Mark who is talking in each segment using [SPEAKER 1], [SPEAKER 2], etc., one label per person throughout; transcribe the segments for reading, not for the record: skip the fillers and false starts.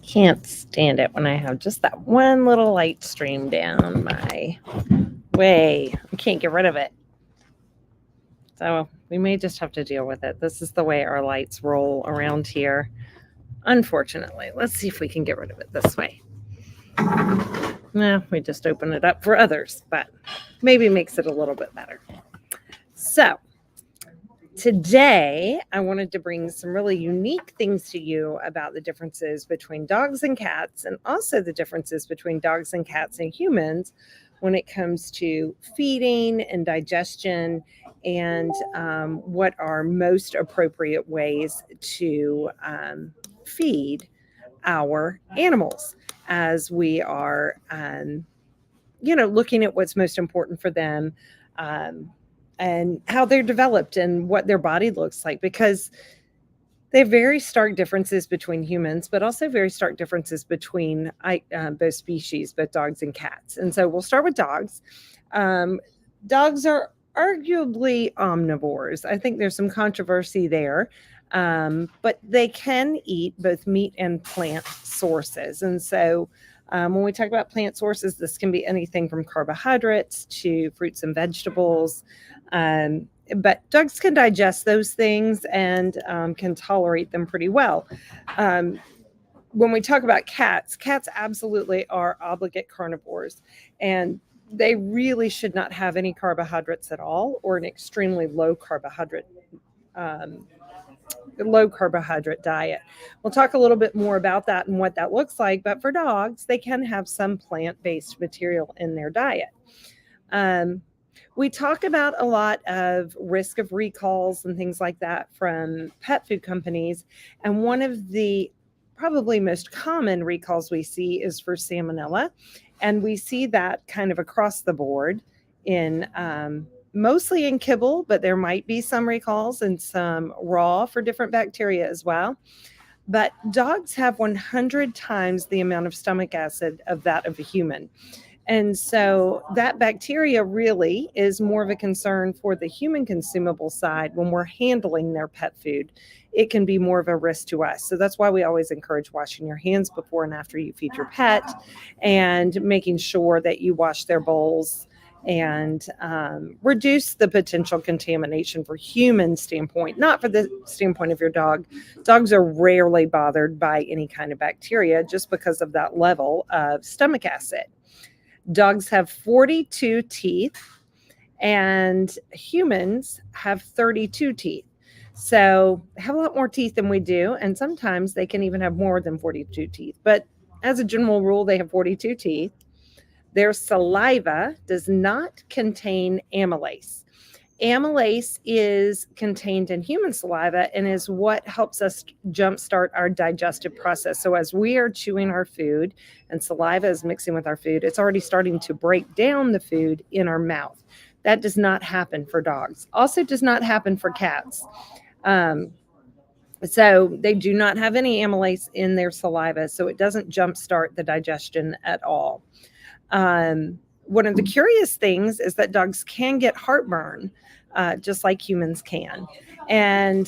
[SPEAKER 1] Can't stand it when I have just that one little light stream down my way. I can't get rid of it. So we may just have to deal with it. This is the way our lights roll around here. Unfortunately, let's see if we can get rid of it this way. No, we just open it up for others, but maybe makes it a little bit better. So today, I wanted to bring some really unique things to you about the differences between dogs and cats, and also the differences between dogs and cats and humans when it comes to feeding and digestion, and what are most appropriate ways to feed our animals as we are, looking at what's most important for them. Um, and how they're developed and what their body looks like, because they have very stark differences between humans, but also very stark differences between both species, both dogs and cats. And so we'll start with dogs. Dogs are arguably omnivores. I think there's some controversy there, but they can eat both meat and plant sources. And so when we talk about plant sources, this can be anything from carbohydrates to fruits and vegetables. But dogs can digest those things and can tolerate them pretty well. Um, when we talk about cats, cats absolutely are obligate carnivores, and they really should not have any carbohydrates at all, or an extremely um, low carbohydrate diet. We'll talk a little bit more about that and what that looks like. But for dogs, they can have some plant-based material in their diet. Um, we talk about a lot of risk of recalls and things like that from pet food companies. And one of the probably most common recalls we see is for salmonella. And we see that kind of across the board in mostly in kibble, but there might be some recalls and some raw for different bacteria as well. But dogs have 100 times the amount of stomach acid of that of a human. And so that bacteria really is more of a concern for the human consumable side when we're handling their pet food. It can be more of a risk to us. So that's why we always encourage washing your hands before and after you feed your pet, and making sure that you wash their bowls and reduce the potential contamination for human standpoint, not for the standpoint of your dog. Dogs are rarely bothered by any kind of bacteria just because of that level of stomach acid. Dogs have 42 teeth, and humans have 32 teeth. So they have a lot more teeth than we do, and sometimes they can even have more than 42 teeth. But as a general rule, they have 42 teeth. Their saliva does not contain amylase. Amylase is contained in human saliva and is what helps us jumpstart our digestive process. So as we are chewing our food and saliva is mixing with our food, it's already starting to break down the food in our mouth. That does not happen for dogs. Also does not happen for cats. Um, so they do not have any amylase in their saliva, so it doesn't jumpstart the digestion at all. One of the curious things is that dogs can get heartburn, just like humans can. And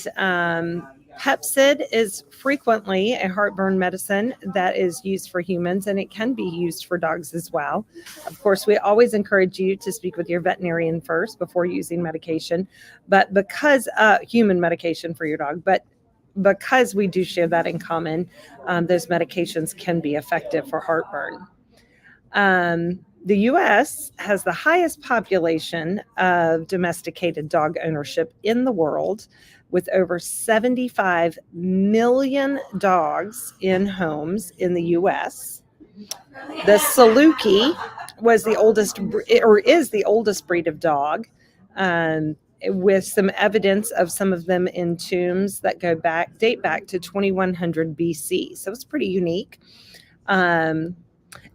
[SPEAKER 1] Pepcid is frequently a heartburn medicine that is used for humans, and it can be used for dogs as well. Of course, we always encourage you to speak with your veterinarian first before using medication, but because human medication for your dog, but because we do share that in common, those medications can be effective for heartburn. The US has the highest population of domesticated dog ownership in the world, with over 75 million dogs in homes in the US. The Saluki was the oldest, or is the oldest breed of dog, with some evidence of some of them in tombs that date back to 2100 BC. So it's pretty unique. Um,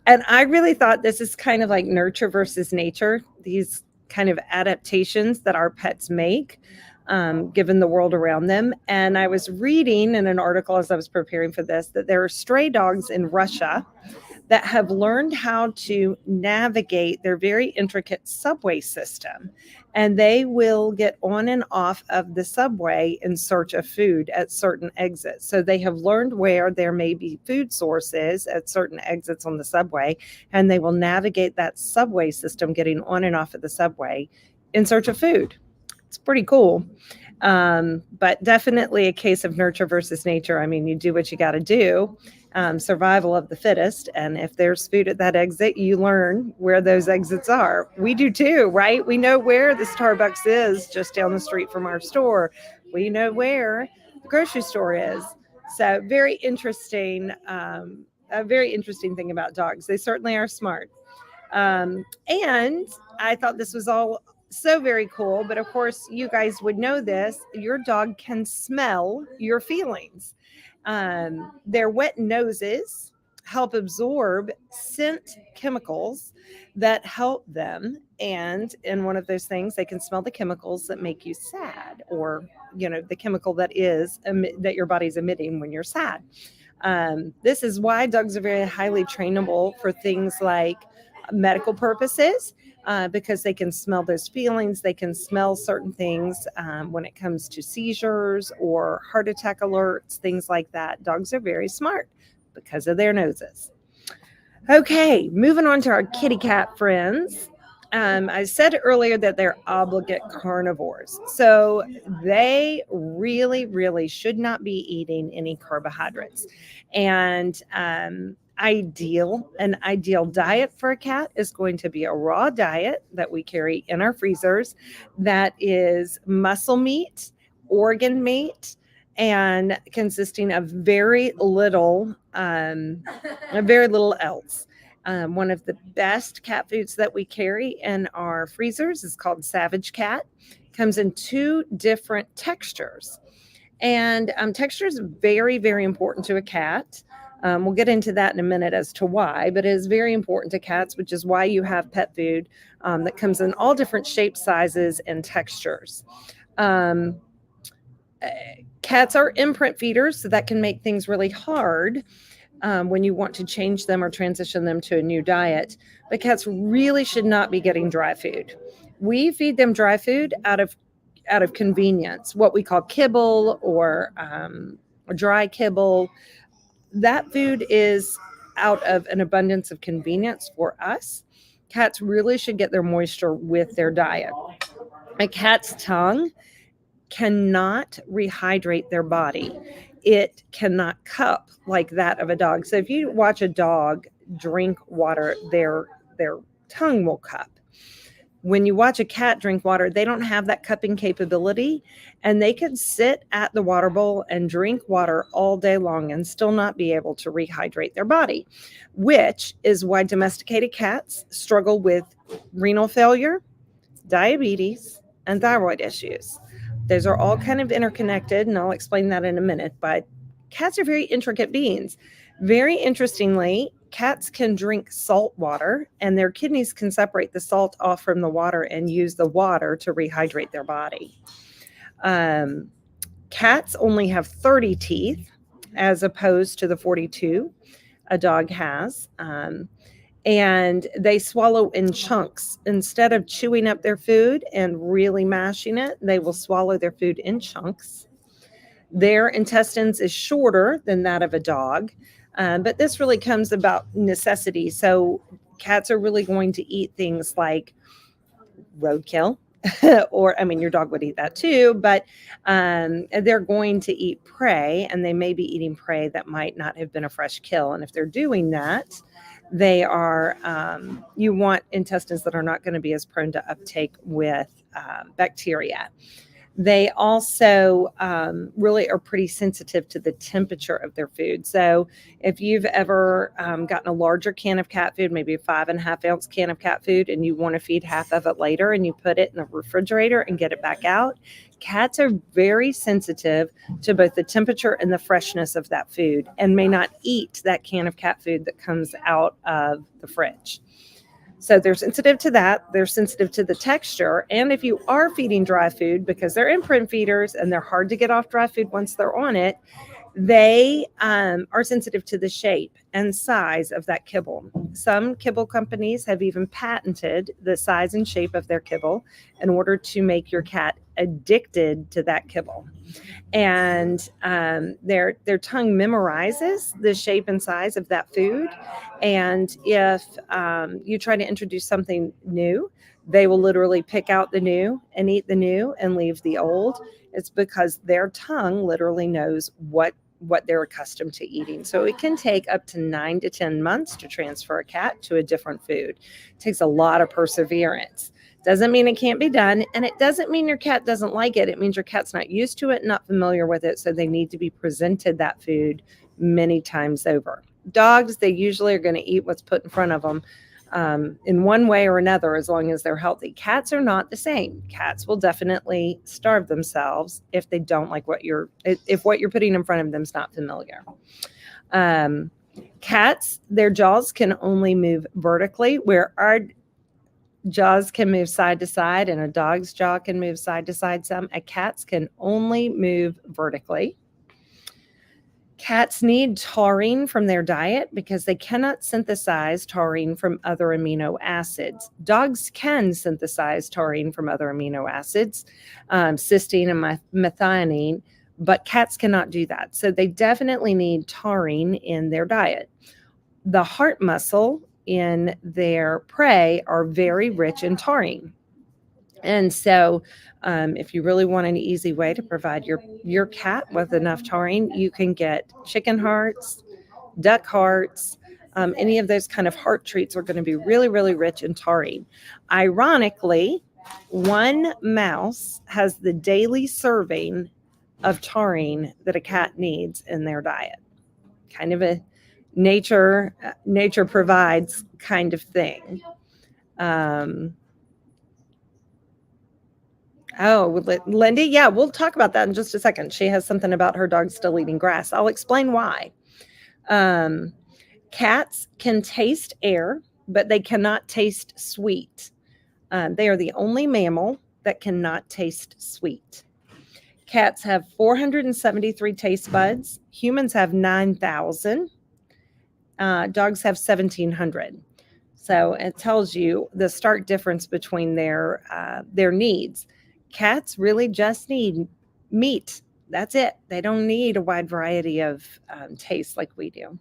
[SPEAKER 1] and I really thought this is kind of like nurture versus nature, these kind of adaptations that our pets make, given the world around them. And I was reading in an article as I was preparing for this that there are stray dogs in Russia that have learned how to navigate their very intricate subway system. And they will get on and off of the subway in search of food at certain exits. So they have learned where there may be food sources at certain exits on the subway, and they will navigate that subway system, getting on and off of the subway in search of food. It's pretty cool. But definitely a case of nurture versus nature. I mean, you do what you got to do, survival of the fittest. And if there's food at that exit, you learn where those exits are. We do too, right? We know where the Starbucks is just down the street from our store. We know where the grocery store is. So very interesting, a very interesting thing about dogs. They certainly are smart. And I thought this was all so very cool. But of course, you guys would know this. Your dog can smell your feelings. Their wet noses help absorb scent chemicals that help them. And in one of those things, they can smell the chemicals that make you sad, or, the chemical that your body's emitting when you're sad. This is why dogs are very highly trainable for things like medical purposes, because they can smell those feelings. They can smell certain things when it comes to seizures or heart attack alerts, things like that. Dogs are very smart because of their noses. Okay, moving on to our kitty cat friends. I said earlier that they're obligate carnivores. So they really, really should not be eating any carbohydrates. And an ideal diet for a cat is going to be a raw diet that we carry in our freezers that is muscle meat, organ meat, and consisting of very little else. One of the best cat foods that we carry in our freezers is called Savage Cat. It comes in 2 different textures. And texture is very, very important to a cat. We'll get into that in a minute as to why, but it is very important to cats, which is why you have pet food that comes in all different shapes, sizes, and textures. Cats are imprint feeders, so that can make things really hard when you want to change them or transition them to a new diet. But cats really should not be getting dry food. We feed them dry food out of convenience, what we call kibble or dry kibble. That food is out of an abundance of convenience for us. Cats really should get their moisture with their diet. A cat's tongue cannot rehydrate their body. It cannot cup like that of a dog. So if you watch a dog drink water, their tongue will cup. When you watch a cat drink water, they don't have that cupping capability, and they could sit at the water bowl and drink water all day long and still not be able to rehydrate their body, which is why domesticated cats struggle with renal failure, diabetes, and thyroid issues. Those are all kind of interconnected, and I'll explain that in a minute, but cats are very intricate beings. Very interestingly, cats can drink salt water, and their kidneys can separate the salt off from the water and use the water to rehydrate their body. Cats only have 30 teeth as opposed to the 42 a dog has. And they swallow in chunks. Instead of chewing up their food and really mashing it, they will swallow their food in chunks. Their intestines is shorter than that of a dog. But this really comes about necessity. So cats are really going to eat things like roadkill, or, your dog would eat that too, but they're going to eat prey, and they may be eating prey that might not have been a fresh kill. And if they're doing that, they are, you want intestines that are not going to be as prone to uptake with bacteria. They also really are pretty sensitive to the temperature of their food. So if you've ever gotten a larger can of cat food, maybe a 5.5 ounce can of cat food, and you want to feed half of it later, and you put it in the refrigerator and get it back out, cats are very sensitive to both the temperature and the freshness of that food, and may not eat that can of cat food that comes out of the fridge. So they're sensitive to that. They're sensitive to the texture. And if you are feeding dry food, because they're imprint feeders and they're hard to get off dry food once they're on it, They are sensitive to the shape and size of that kibble. Some kibble companies have even patented the size and shape of their kibble in order to make your cat addicted to that kibble. And their tongue memorizes the shape and size of that food. And if you try to introduce something new, they will literally pick out the new and eat the new and leave the old. It's because their tongue literally knows what they're accustomed to eating. So it can take up to 9 to 10 months to transfer a cat to a different food. It takes a lot of perseverance. Doesn't mean it can't be done, and it doesn't mean your cat doesn't like it. It means your cat's not used to it, not familiar with it, so they need to be presented that food many times over. Dogs, they usually are going to eat what's put in front of them in one way or another, as long as they're healthy. Cats are not the same. Cats will definitely starve themselves if they don't like if what you're putting in front of them is not familiar. Cats, their jaws can only move vertically, where our jaws can move side to side and a dog's jaw can move side to side some. A cat's can only move vertically. Cats need taurine from their diet because they cannot synthesize taurine from other amino acids. Dogs can synthesize taurine from other amino acids, cysteine and methionine, but cats cannot do that. So they definitely need taurine in their diet. The heart muscle in their prey are very rich in taurine. And so if you really want an easy way to provide your cat with enough taurine, you can get chicken hearts, duck hearts, any of those kind of heart treats are going to be really, really rich in taurine. Ironically, one mouse has the daily serving of taurine that a cat needs in their diet. Kind of a nature provides kind of thing. Lindy, yeah, we'll talk about that in just a second. She has something about her dog still eating grass. I'll explain why. Cats can taste air, but they cannot taste sweet. They are the only mammal that cannot taste sweet. Cats have 473 taste buds. Humans have 9,000. Dogs have 1,700. So it tells you the stark difference between their needs. Cats really just need meat. That's it. They don't need a wide variety of tastes like we do.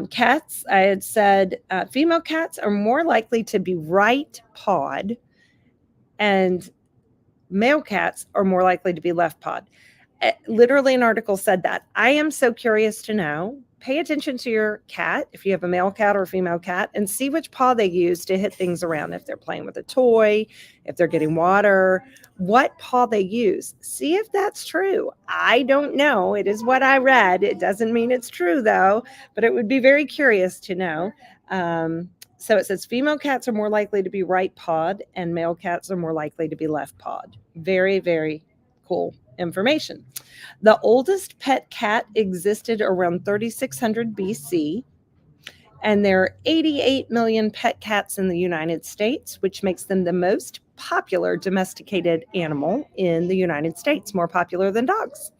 [SPEAKER 1] Cats, I had said, female cats are more likely to be right-pawed, and male cats are more likely to be left-pawed. Literally, an article said that. I am so curious to know. Pay attention to your cat, if you have a male cat or a female cat, and see which paw they use to hit things around. If they're playing with a toy, if they're getting water, what paw they use. See if that's true. I don't know. It is what I read. It doesn't mean it's true, though, but it would be very curious to know. So it says female cats are more likely to be right-pawed and male cats are more likely to be left-pawed. Very, very cool information. The oldest pet cat existed around 3600 BC, and there are 88 million pet cats in the United States, which makes them the most popular domesticated animal in the United States, more popular than dogs.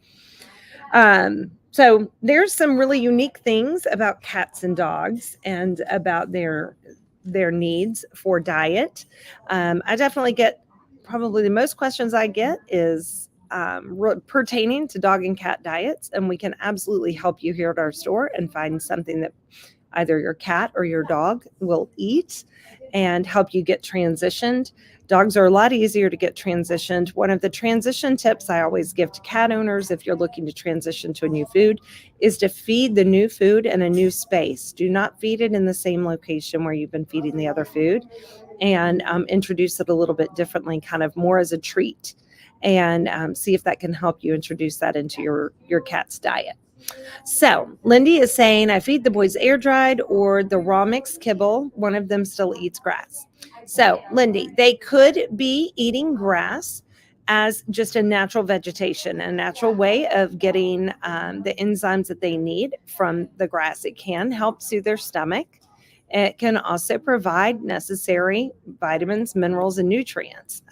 [SPEAKER 1] So there's some really unique things about cats and dogs and about their needs for diet. I definitely get probably the most questions I get is pertaining to dog and cat diets, and we can absolutely help you here at our store and find something that either your cat or your dog will eat and help you get transitioned. Dogs are a lot easier to get transitioned. One of the transition tips I always give to cat owners if you're looking to transition to a new food is to feed the new food in a new space. Do not feed it in the same location where you've been feeding the other food, and introduce it a little bit differently, kind of more as a treat, and see if that can help you introduce that into your cat's diet. So Lindy is saying, I feed the boys air dried or the raw mixed kibble. One of them still eats grass. So Lindy, they could be eating grass as just a natural vegetation, a natural way of getting the enzymes that they need from the grass. It can help soothe their stomach. It can also provide necessary vitamins, minerals, and nutrients.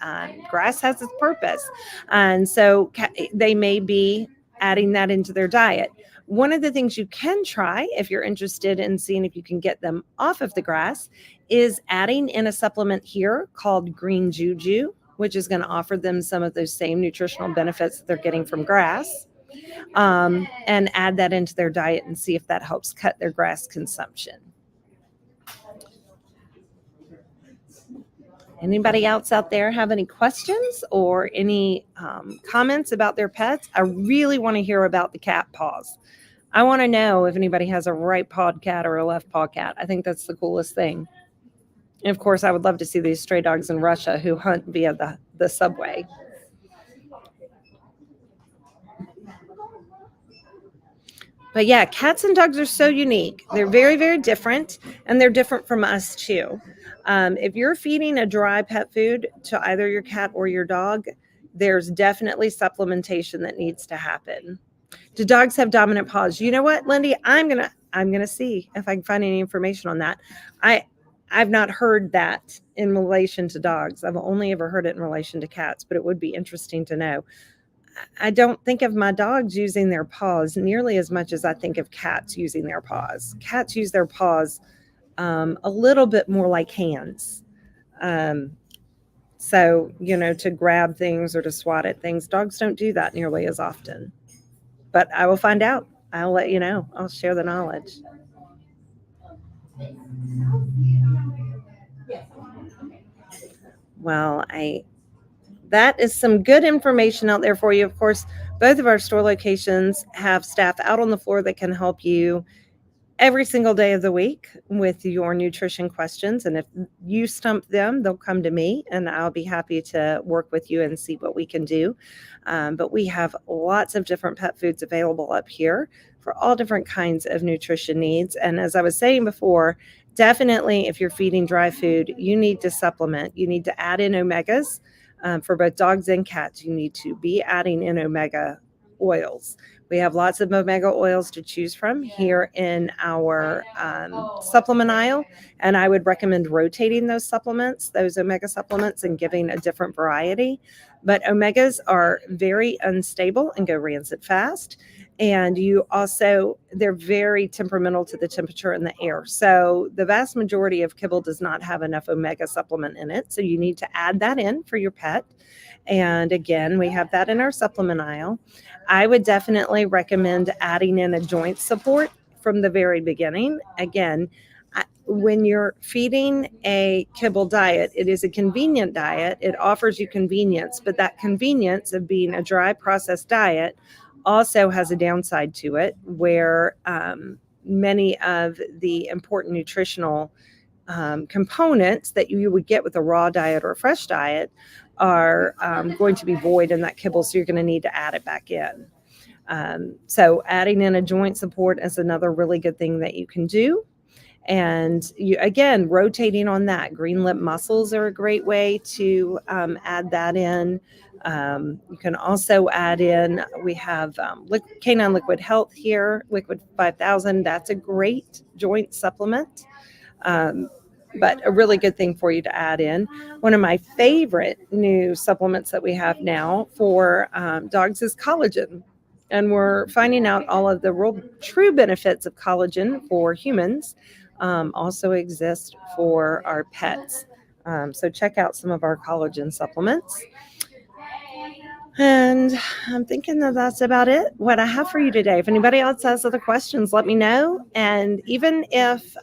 [SPEAKER 1] Grass has its purpose. And so they may be adding that into their diet. One of the things you can try if you're interested in seeing if you can get them off of the grass is adding in a supplement here called Green Juju, which is going to offer them some of those same nutritional benefits that they're getting from grass, and add that into their diet and see if that helps cut their grass consumption. Anybody else out there have any questions or any comments about their pets? I really want to hear about the cat paws. I want to know if anybody has a right pawed cat or a left pawed cat. I think that's the coolest thing. And of course, I would love to see these stray dogs in Russia who hunt via the subway. But yeah, cats and dogs are so unique. They're very, very different, and they're different from us too. If you're feeding a dry pet food to either your cat or your dog, there's definitely supplementation that needs to happen. Do dogs have dominant paws? You know what, Lindy? I'm gonna see if I can find any information on that. I've not heard that in relation to dogs. I've only ever heard it in relation to cats, but it would be interesting to know. I don't think of my dogs using their paws nearly as much as I think of cats using their paws. Cats use their paws a little bit more like hands. So, to grab things or to swat at things. Dogs don't do that nearly as often. But I will find out. I'll let you know. I'll share the knowledge. Well, that is some good information out there for you. Of course, both of our store locations have staff out on the floor that can help you every single day of the week with your nutrition questions. And if you stump them, they'll come to me and I'll be happy to work with you and see what we can do. But we have lots of different pet foods available up here for all different kinds of nutrition needs. And as I was saying before, definitely if you're feeding dry food, you need to supplement. You need to add in omegas. For both dogs and cats, you need to be adding in omega oils. We have lots of omega oils to choose from here in our supplement aisle, and I would recommend rotating those supplements, those omega supplements, and giving a different variety. But omegas are very unstable and go rancid fast. And they're very temperamental to the temperature in the air. So the vast majority of kibble does not have enough omega supplement in it. So you need to add that in for your pet. And again, we have that in our supplement aisle. I would definitely recommend adding in a joint support from the very beginning. Again, when you're feeding a kibble diet, it is a convenient diet. It offers you convenience, but that convenience of being a dry processed diet also has a downside to it where many of the important nutritional components that you would get with a raw diet or a fresh diet are going to be void in that kibble, so you're going to need to add it back in. So adding in a joint support is another really good thing that you can do. And again, rotating on that. Green lip mussels are a great way to add that in. You can also add in, we have Canine Liquid Health here, Liquid 5000. That's a great joint supplement, but a really good thing for you to add in. One of my favorite new supplements that we have now for dogs is collagen. And we're finding out all of the real true benefits of collagen for humans also exist for our pets. So check out some of our collagen supplements. And I'm thinking that that's about it, what I have for you today. If anybody else has other questions, let me know. And even if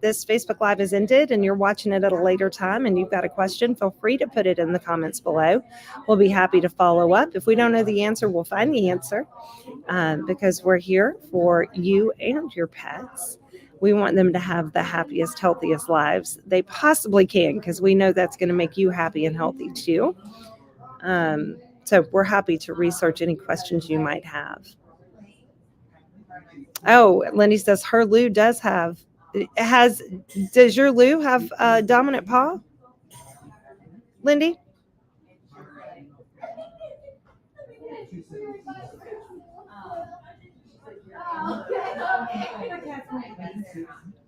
[SPEAKER 1] this Facebook Live is ended and you're watching it at a later time and you've got a question, feel free to put it in the comments below. We'll be happy to follow up. If we don't know the answer, we'll find the answer because we're here for you and your pets. We want them to have the happiest, healthiest lives they possibly can because we know that's going to make you happy and healthy too. So we're happy to research any questions you might have. Oh, Lindy says her Lou does does your Lou have a dominant paw? Lindy?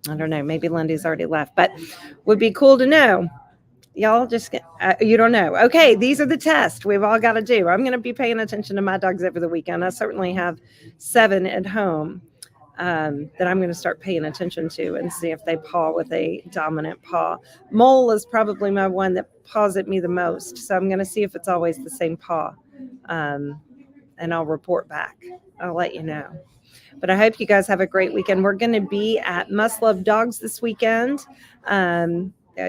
[SPEAKER 1] I don't know. Maybe Lindy's already left, but would be cool to know. Y'all just you don't know. Okay, these are the tests we've all got to do. I'm going to be paying attention to my dogs over the weekend. I certainly have 7 at home that I'm going to start paying attention to and see if they paw with a dominant paw. Mole is probably my one that paws at me the most, so I'm going to see if it's always the same paw, and I'll report back. I'll let you know. But I hope you guys have a great weekend. We're going to be at Must Love Dogs this weekend.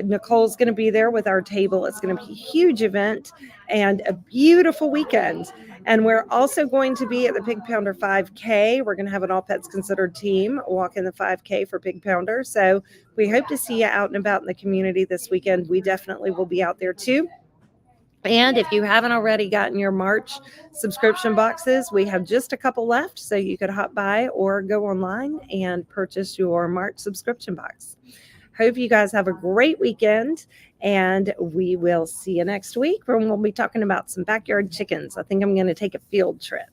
[SPEAKER 1] Nicole's going to be there with our table. It's going to be a huge event and a beautiful weekend. And we're also going to be at the Pig Pounder 5K. We're going to have an All Pets Considered team walk in the 5K for Pig Pounder. So we hope to see you out and about in the community this weekend. We definitely will be out there too. And if you haven't already gotten your March subscription boxes, we have just a couple left, so you could hop by or go online and purchase your March subscription box. Hope you guys have a great weekend, and we will see you next week when we'll be talking about some backyard chickens. I think I'm going to take a field trip.